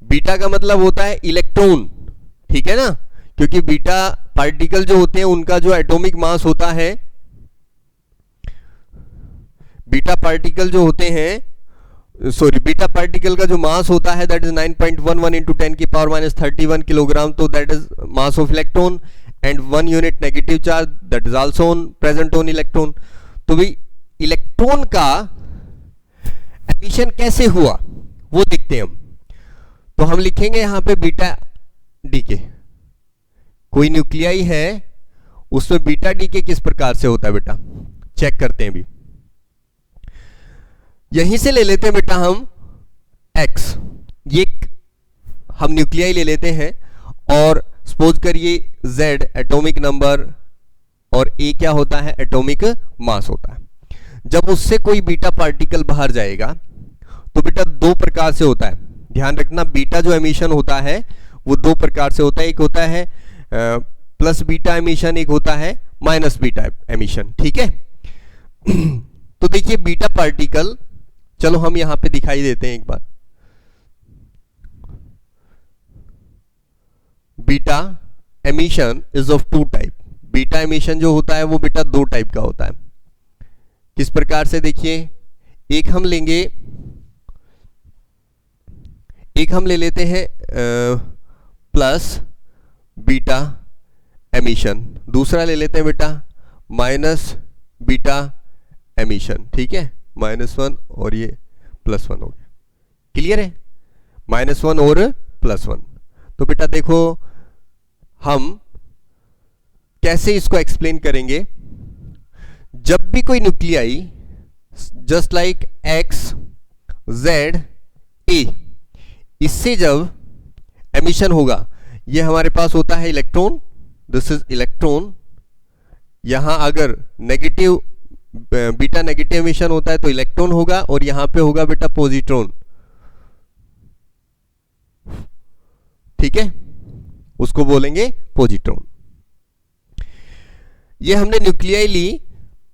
बीटा का मतलब होता है इलेक्ट्रॉन, ठीक है ना, क्योंकि बीटा पार्टिकल जो होते हैं उनका जो एटॉमिक मास होता है, बीटा पार्टिकल जो होते हैं, सॉरी बीटा पार्टिकल का जो मास होता है दैट इज 9.11 इंटू 10 की पावर माइनस 31 किलोग्राम, तो that is mass of electron, and 1 unit negative charge that is also present on electron. तो भाई इलेक्ट्रॉन का एमिशन कैसे हुआ वो देखते हैं हम। तो हम लिखेंगे यहां पे बीटा डीके, कोई न्यूक्लियाई है उसमें बीटा डीके किस प्रकार से होता है बेटा, चेक करते हैं भी। यहीं से ले लेते हैं बेटा हम x, ये हम न्यूक्लियाई ले लेते हैं और सपोज करिए Z एटॉमिक नंबर और A क्या होता है, एटॉमिक मास होता है। जब उससे कोई बीटा पार्टिकल बाहर जाएगा तो बेटा दो प्रकार से होता है, ध्यान रखना। बीटा जो एमिशन होता है वो दो प्रकार से होता है, एक होता है प्लस बीटा एमिशन, एक होता है माइनस बीटा एमिशन, ठीक है। तो देखिए बीटा पार्टिकल, चलो हम यहां पे दिखाई देते हैं एक बार। Beta emission is of two type. Beta emission जो होता है वो बेटा दो टाइप का होता है। किस प्रकार से, देखिए एक हम ले लेते हैं प्लस बीटा एमिशन, दूसरा ले लेते हैं बेटा माइनस बीटा एमिशन, ठीक है। -1 और ये +1 हो गया, क्लियर है, -1 और +1। तो बेटा देखो हम कैसे इसको एक्सप्लेन करेंगे। जब भी कोई nuclei just like X, Z, A, इससे जब एमिशन होगा, ये हमारे पास होता है इलेक्ट्रॉन, दिस इज इलेक्ट्रॉन। यहां अगर नेगेटिव बीटा नेगेटिव एमिशन होता है तो इलेक्ट्रॉन होगा, और यहां पे होगा बेटा पॉजिट्रॉन, ठीक है, उसको बोलेंगे पॉजिट्रॉन। ये हमने न्यूक्लियाई ली।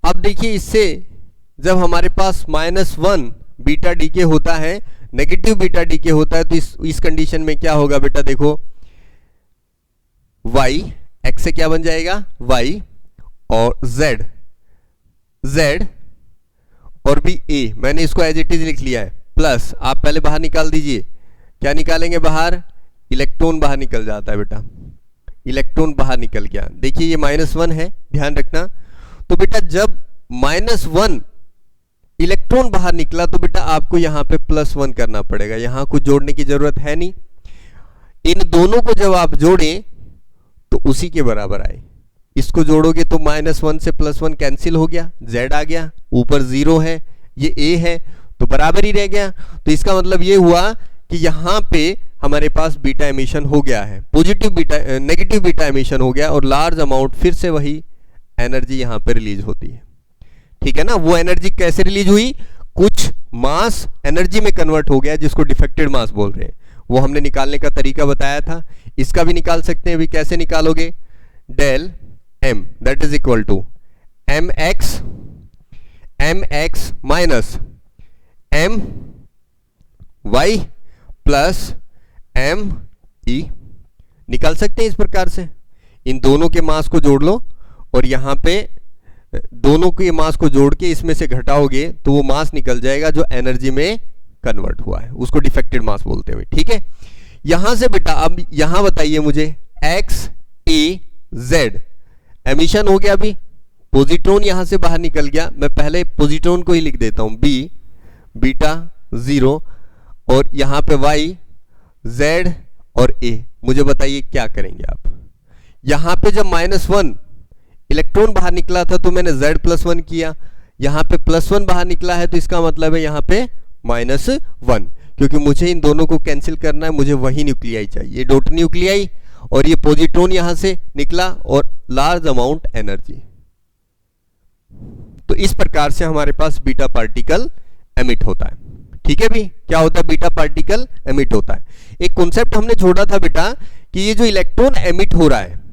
अब देखिए इससे जब हमारे पास -1 बीटा डीके होता है, नेगेटिव बीटा डीके होता है, तो इस कंडीशन में क्या होगा बेटा, देखो y, x से क्या बन जाएगा y, और z और भी a, मैंने इसको एज इट इज लिख लिया है, प्लस आप पहले बाहर निकाल दीजिए, क्या निकालेंगे बाहर, इलेक्ट्रॉन बाहर निकल जाता है बेटा, इलेक्ट्रॉन बाहर निकल गया। देखिए ये -1 है, ध्यान रखना। तो बेटा जब -1 इलेक्ट्रॉन बाहर निकला तो बेटा आपको यहां पे +1 करना पड़ेगा, यहां कुछ जोड़ने की जरूरत है नहीं। इन दोनों को जब आप जोड़ें तो उसी के बराबर आए। इसको जोड़ोगे तो -1 से +1 कैंसिल हो गया, z आ गया, ऊपर 0 है, ये a है, तो बराबर ही रह गया। तो इसका मतलब ये हुआ कि यहां पे हमारे पास बीटा एमिशन हो गया है, नेगेटिव बीटा एमिशन हो गया, और लार्ज अमाउंट फिर से वही एनर्जी यहां पे रिलीज होती है, ठीक है ना। वो एनर्जी कैसे रिलीज हुई, कुछ मास एनर्जी में कन्वर्ट हो गया, जिसको डिफेक्टेड मास बोल रहे हैं। वो हमने निकालने का तरीका बताया था, इसका भी निकाल सकते हैं। अभी कैसे निकालोगे, del m that is equal to mx minus m y plus m e, निकाल सकते हैं इस प्रकार से। इन दोनों के मास को जोड़ लो, और यहां पे दोनों के मास को जोड़ के इसमें से घटाओगे तो वो मास निकल जाएगा जो एनर्जी में कन्वर्ट हुआ है, उसको डिफेक्टेड मास बोलते हुए, ठीक है। यहां से बेटा अब यहां बताइए मुझे, x a z एमिशन हो गया, अभी पॉजिट्रॉन यहां से बाहर निकल गया। मैं पहले पॉजिट्रॉन को ही लिख देता हूं, b बीटा 0, और यहां पे y z और a। मुझे बताइए क्या करेंगे आप। यहां पे जब -1 इलेक्ट्रॉन बाहर निकला था तो मैंने z+1 किया, यहां पे +1 बाहर निकला है तो इसका मतलब है यहां पे -1, क्योंकि मुझे इन दोनों को कैंसिल करना है, मुझे वही न्यूक्लियाई चाहिए, डॉट न्यूक्लियाई, और ये पॉजिट्रॉन यहां से निकला और लार्ज अमाउंट एनर्जी। तो इस प्रकार से हमारे पास बीटा पार्टिकल एमिट होता है, ठीक है भी। क्या होता है, बीटा पार्टिकल एमिट होता है। एक कॉन्सेप्ट हमने छोड़ा था बेटा कि ये जो इलेक्ट्रॉन एमिट हो रहा है,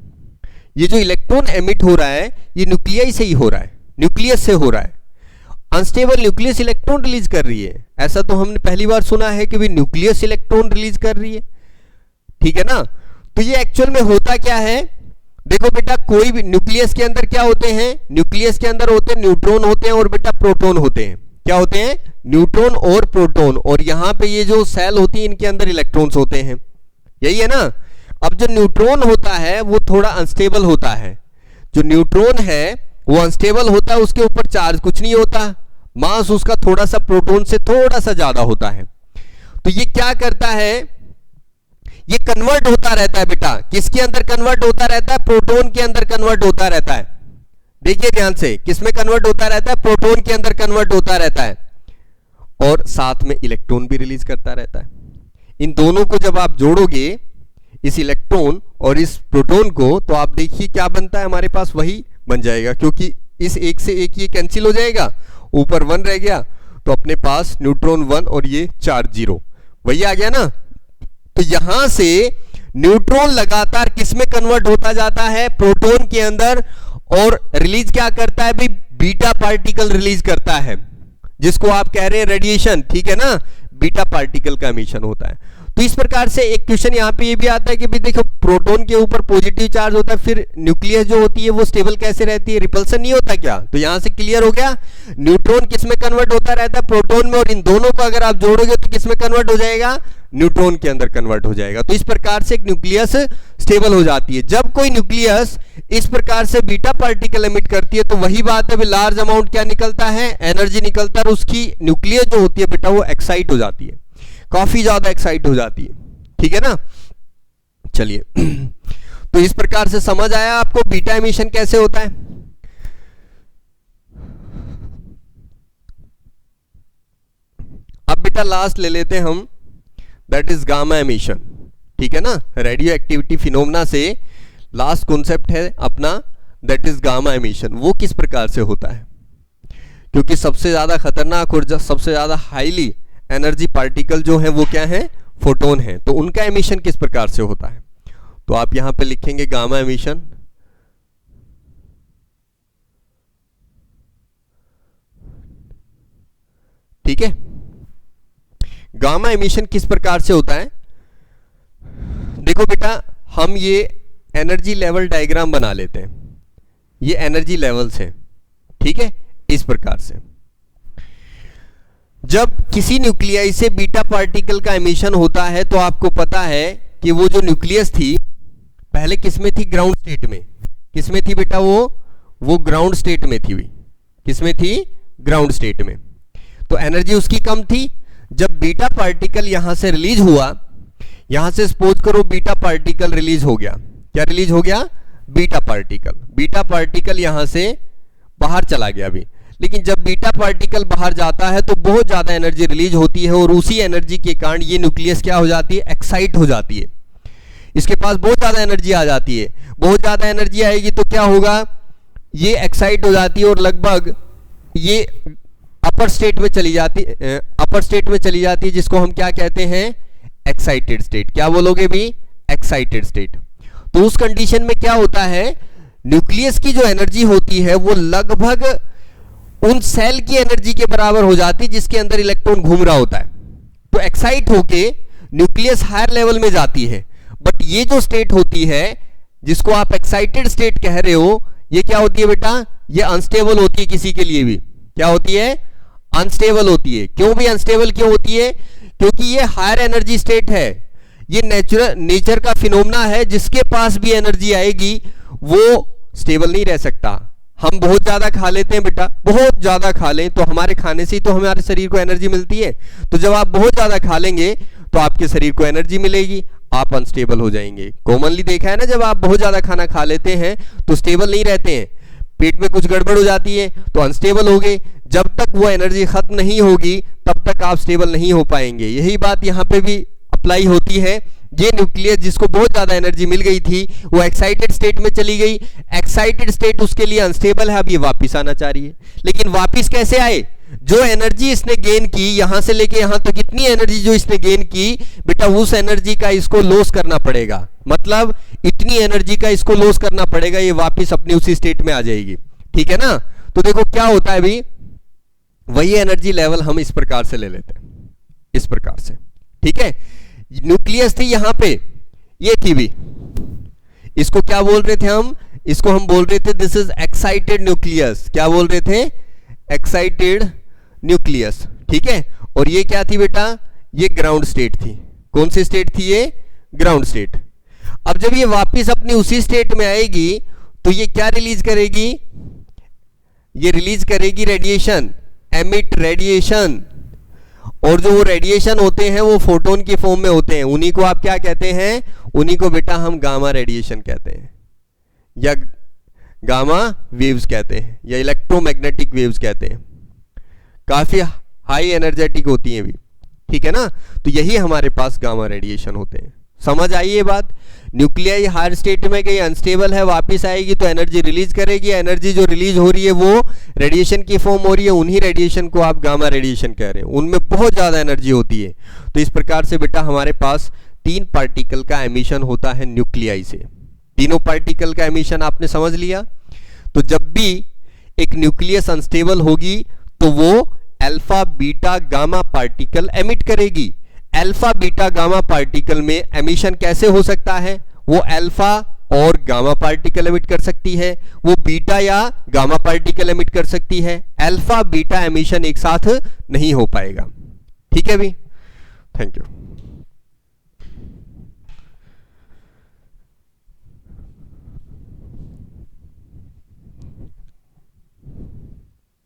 ये जो इलेक्ट्रॉन एमिट हो रहा है, ये न्यूक्लियाई से ही हो रहा है, न्यूक्लियस से हो रहा है। अनस्टेबल न्यूक्लियस इलेक्ट्रॉन रिलीज कर रही है, ऐसा तो हमने पहली बार सुना है कि भी न्यूक्लियस इलेक्ट्रॉन रिलीज कर रही है, ठीक है ना। तो ये एक्चुअल में होता क्या है, देखो बेटा कोई भी न्यूक्लियस के अंदर क्या होते हैं, न्यूक्लियस के अंदर होते हैं न्यूट्रॉन होते हैं और बेटा प्रोटॉन होते हैं। क्या होते हैं, न्यूट्रॉन और प्रोटॉन, और यहां पे ये जो सेल होती है इनके अंदर इलेक्ट्रॉन्स होते हैं, यही है ना। अब जो न्यूट्रॉन होता है वो थोड़ा अनस्टेबल होता है, जो न्यूट्रॉन है वो अनस्टेबल होता है, उसके ऊपर चार्ज कुछ नहीं होता, मास उसका थोड़ा सा प्रोटॉन से थोड़ा सा ज्यादा होता है। तो ये क्या करता है, ये कन्वर्ट होता रहता है बेटा, किसके अंदर कन्वर्ट होता रहता है, प्रोटॉन के अंदर कन्वर्ट होता रहता है। देखिए ध्यान से, किसमें कन्वर्ट होता रहता है, प्रोटॉन के अंदर कन्वर्ट होता रहता है, और साथ में इलेक्ट्रॉन भी रिलीज करता रहता है। इन दोनों को जब आप जोड़ोगे, इस इलेक्ट्रॉन और इस प्रोटॉन को, तो आप देखिए क्या बनता है हमारे पास, वही बन जाएगा, क्योंकि इस एक से एक ये कैंसिल हो जाएगा, ऊपर 1 रह गया, तो अपने पास न्यूट्रॉन 1 और ये चार्ज 0 वही आ गया ना। तो यहां से न्यूट्रॉन लगातार किस में कन्वर्ट होता जाता है, प्रोटॉन के अंदर, और रिलीज क्या करता है भाई, बीटा पार्टिकल रिलीज करता है, जिसको आप कह रहे हैं रेडिएशन, ठीक है ना, बीटा पार्टिकल का एमिशन होता है। तो इस प्रकार से एक क्वेश्चन यहां पे ये भी आता है कि भाई देखो प्रोटॉन के ऊपर पॉजिटिव चार्ज होता है, फिर न्यूक्लियस जो होती है वो स्टेबल कैसे रहती है, रिपल्सन नहीं होता क्या। तो यहां से क्लियर हो गया, न्यूट्रॉन किस में कन्वर्ट होता रहता है, प्रोटॉन में, और इन दोनों को अगर आप जोड़ोगे तो किस में कन्वर्ट हो जाएगा, न्यूट्रॉन के अंदर कन्वर्ट हो जाएगा। तो इस प्रकार से एक न्यूक्लियस स्टेबल हो जाती है। जब कोई न्यूक्लियस इस प्रकार से बीटा पार्टिकल एमिट करती है तो वही बात है, लार्ज अमाउंट क्या निकलता है, एनर्जी निकलता है, और उसकी न्यूक्लियस जो होती है बेटा वो एक्साइट हो जाती है, काफी ज्यादा एक्साइट हो जाती है, ठीक है ना। चलिए तो इस प्रकार से समझ आया आपको बीटा एमिशन कैसे होता है। अब बेटा लास्ट ले लेते हैं हम, दैट इज गामा एमिशन, ठीक है ना। रेडियो एक्टिविटी फिनोमेना से लास्ट कॉन्सेप्ट है अपना, दैट इज गामा एमिशन। वो किस प्रकार से होता है, क्योंकि सबसे ज्यादा खतरनाक और सबसे ज्यादा हाईली एनर्जी पार्टिकल जो है वो क्या है, फोटोन है। तो उनका एमिशन किस प्रकार से होता है, तो आप यहां पे लिखेंगे गामा एमिशन। ठीक है, गामा एमिशन किस प्रकार से होता है, देखो बेटा हम ये एनर्जी लेवल डायग्राम बना लेते हैं, ये एनर्जी लेवल्स हैं, ठीक है। इस प्रकार से जब किसी न्यूक्लियाई से बीटा पार्टिकल का एमिशन होता है तो आपको पता है कि वो जो न्यूक्लियस थी पहले किसमें थी, ग्राउंड स्टेट में। किसमें थी बेटा, वो ग्राउंड स्टेट में थी। किसमें थी, ग्राउंड स्टेट में। तो एनर्जी उसकी कम थी। जब बीटा पार्टिकल यहां से रिलीज हुआ, यहां से सपोज करो बीटा पार्टिकल रिलीज हो गया, क्या रिलीज हो गया, बीटा पार्टिकल। बीटा पार्टिकल यहां से बाहर चला गया अभी, लेकिन जब बीटा पार्टिकल बाहर जाता है तो बहुत ज्यादा एनर्जी रिलीज होती है, और उसी एनर्जी के कारण ये न्यूक्लियस क्या हो जाती है, एक्साइट हो जाती है। इसके पास बहुत ज्यादा एनर्जी आ जाती है। बहुत ज्यादा एनर्जी आएगी तो क्या होगा, ये एक्साइट हो जाती है और लगभग ये अपर स्टेट में चली जाती है, जिसको हम क्या कहते हैं, एक्साइटेड स्टेट। क्या बोलोगे भी, एक्साइटेड स्टेट। तो उस कंडीशन में क्या होता है, न्यूक्लियस की जो एनर्जी होती है वो लगभग उन सेल की एनर्जी के बराबर हो जाती है जिसके अंदर इलेक्ट्रॉन घूम रहा होता है। तो एक्साइट होके न्यूक्लियस हायर लेवल में जाती है, बट ये जो स्टेट होती है जिसको आप एक्साइटेड स्टेट कह रहे हो, ये क्या होती है बेटा, ये अनस्टेबल होती है। किसी के लिए भी क्या होती है, अनस्टेबल होती है। क्यों भी अनस्टेबल क्यों होती है, क्योंकि ये हायर एनर्जी स्टेट है। ये नेचर का फिनोमेना है, जिसके पास भी एनर्जी आएगी वो स्टेबल नहीं रह सकता। हम बहुत ज्यादा खा लेते हैं बेटा, बहुत ज्यादा खा लें तो हमारे खाने से ही तो हमारे शरीर को एनर्जी मिलती है। तो जब आप बहुत ज्यादा खा लेंगे तो आपके शरीर को एनर्जी मिलेगी, आप अनस्टेबल हो जाएंगे। कॉमनली देखा है ना, जब आप बहुत ज्यादा खाना खा लेते हैं तो स्टेबल नहीं रहते हैं, पेट में कुछ गड़बड़ हो जाती है तो अनस्टेबल हो गए। जब तक वो एनर्जी खत्म नहीं होगी तब तक आप स्टेबल नहीं हो पाएंगे। यही बात यहाँ पे भी अप्लाई होती है। ये न्यूक्लियस जिसको बहुत ज्यादा एनर्जी मिल गई थी वो एक्साइटेड स्टेट में चली गई। एक्साइटेड स्टेट उसके लिए अनस्टेबल है, अब ये वापिस आना चाह रही है। लेकिन वापिस कैसे आए, जो एनर्जी इसने गेन की यहां से लेके यहां तक, इतनी एनर्जी जो इसने गेन की बेटा, उस एनर्जी का इसको लॉस करना पड़ेगा। मतलब इतनी एनर्जी का इसको लॉस करना पड़ेगा, ये वापिस अपनी उसी स्टेट में आ जाएगी। ठीक है ना। तो देखो क्या होता है अभी, वही एनर्जी लेवल हम इस प्रकार से ले लेते हैं, इस प्रकार से। ठीक है, न्यूक्लियस थी यहां पे, ये थी भी, इसको क्या बोल रहे थे हम, इसको हम बोल रहे थे दिस इज एक्साइटेड न्यूक्लियस। क्या बोल रहे थे, एक्साइटेड न्यूक्लियस। ठीक है, और ये क्या थी बेटा, ये ग्राउंड स्टेट थी। कौन सी स्टेट थी ये, ग्राउंड स्टेट। अब जब ये वापस अपनी उसी स्टेट में आएगी तो ये क्या रिलीज करेगी, ये रिलीज करेगी रेडिएशन, एमिट रेडिएशन। और जो वो रेडिएशन होते हैं वो फोटोन के फॉर्म में होते हैं, उन्हीं को आप क्या कहते हैं, उन्हीं को बेटा हम गामा रेडिएशन कहते हैं, या गामा वेव्स कहते हैं, या इलेक्ट्रोमैग्नेटिक वेव्स कहते हैं। काफी हाई एनर्जेटिक होती हैं भी। ठीक है ना। तो यही हमारे पास गामा रेडिएशन होते हैं। समझ आई ये बात? न्यूक्लियाई हायर स्टेट में गई, अनस्टेबल है, वापस आएगी तो एनर्जी रिलीज करेगी। एनर्जी जो रिलीज हो रही है वो रेडिएशन की फॉर्म हो रही है, उन्हीं रेडिएशन को आप गामा रेडिएशन कह रहे हैं, उनमें बहुत ज़्यादा एनर्जी होती है। तो इस प्रकार से बेटा हमारे पास 3 पार्टिकल का एमिशन होता है न्यूक्लियाई से। तीनों पार्टिकल का एमिशन आपने समझ लिया। तो जब भी एक न्यूक्लियस अनस्टेबल होगी तो वो alpha beta gamma particle emit करेगी। अल्फा बीटा गामा पार्टिकल में एमिशन कैसे हो सकता है? वो अल्फा और गामा पार्टिकल एमिट कर सकती है, वो बीटा या गामा पार्टिकल एमिट कर सकती है। अल्फा बीटा एमिशन एक साथ नहीं हो पाएगा। ठीक है भी? Thank you.